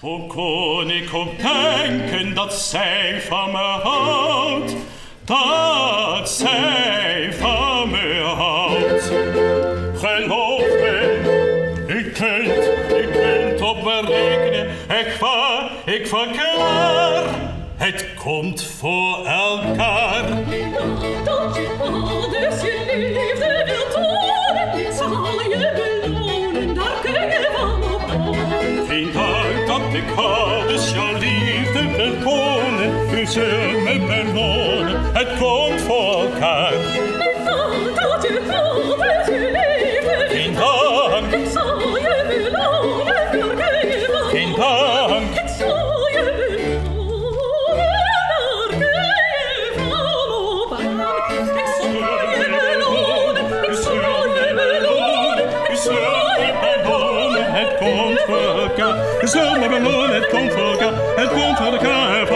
O kon ik ook denken dat zij van me houdt, dat zij van me houdt. Geloof me, ik kunt op me rekenen, ik verklaar, het komt voor elkaar. Dat je ouders je liefde wil tonen, zal je belonen, daar kun je van op aan. Geen dank dat ik ouders jouw liefde wil tonen, u zult me belonen, het komt voor elkaar. Dat je ouders je liefde Geen wil tonen, dank, ik zal je belonen, daar kun je van geen op aan. dank. Ik zal je belonen, daar kun je van op aan. Ik zal je belonen, ik zal je belonen, ik zal je belonen. Het komt voor elkaar. Je zult me belonen, het komt voor elkaar. Het komt voor elkaar.